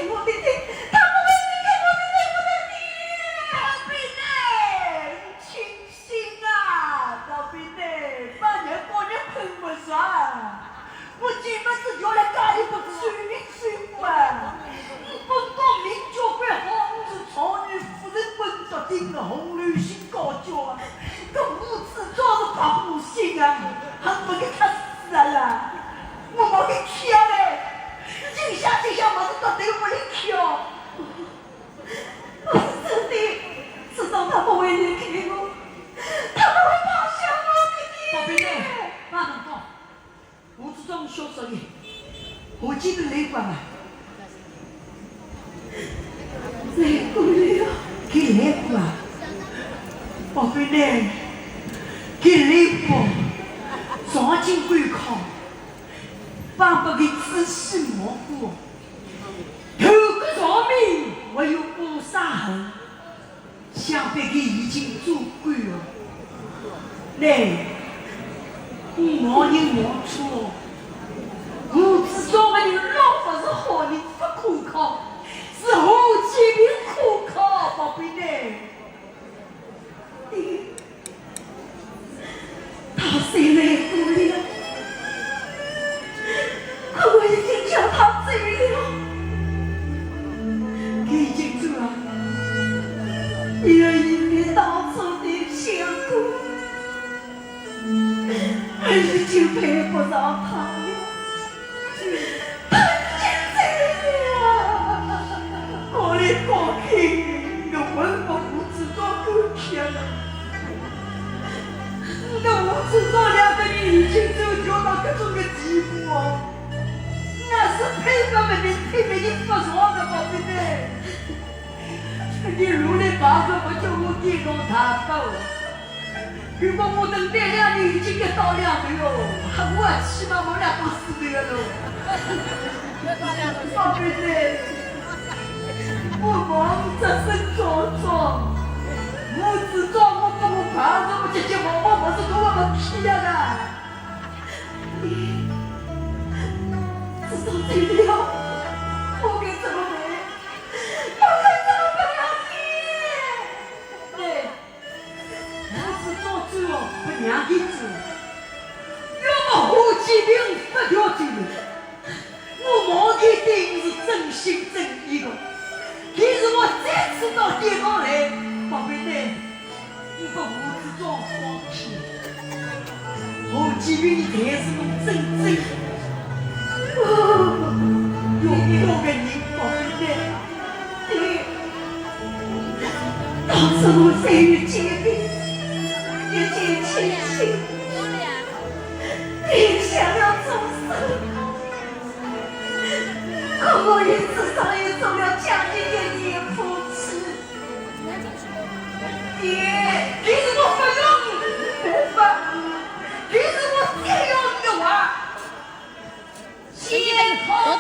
听，我听，他不会听，我听。老兵呢？清醒啊，老兵呢？半年过年碰不上，我基本是原来家里不水灵水管，本岛民教会皇子朝女夫人本着顶了红绿心高脚，这五子装是把不行啊，还不给他死了，我没给挑嘞，今下我是到底不能挑，我是真的，至少他不会离开我，他不会抛下我的。宝贝呢？那很好，吴志忠小少爷，我记得雷管啊。雷过了，给雷过啊！宝贝呢？给雷过，上进赶考，爸爸给仔细摸过，头个上面我有无杀痕，想必给已经做官了。来，我人摸错，我知道我的老法是好人不可靠。是后期兵可靠，宝贝呢？他虽然过了，可我已经叫他走了。他已经走了，因为当初的相顾，我已经配不上他了。我的光听，我文不不知道够天了。那我知道两个人已经走掉到这种个地步哦，那是配不没的，配没的不爽的，宝贝们。你如来八个不叫我见到他吧？如果我等待2年已经给到2年了，我起码我俩都死掉了。宝贝们。我忙着生装，我只装我不我怕什么姐我是多么气呀的！你知道最了，我该怎么办？我该怎么办呀你？对，我是早走哦，不让你走，要么后期兵不调走了，我毛一定是真心真意的。其实我再次到地方来，宝贝呢，你把胡子装放弃，后期兵才是我真正用过的人，宝贝呢。当时我虽然坚定，也见清醒，也想要重生。可我一直上也走了将近1年夫妻，爹，其实我不要你，没法，其实我再要你的话，先好好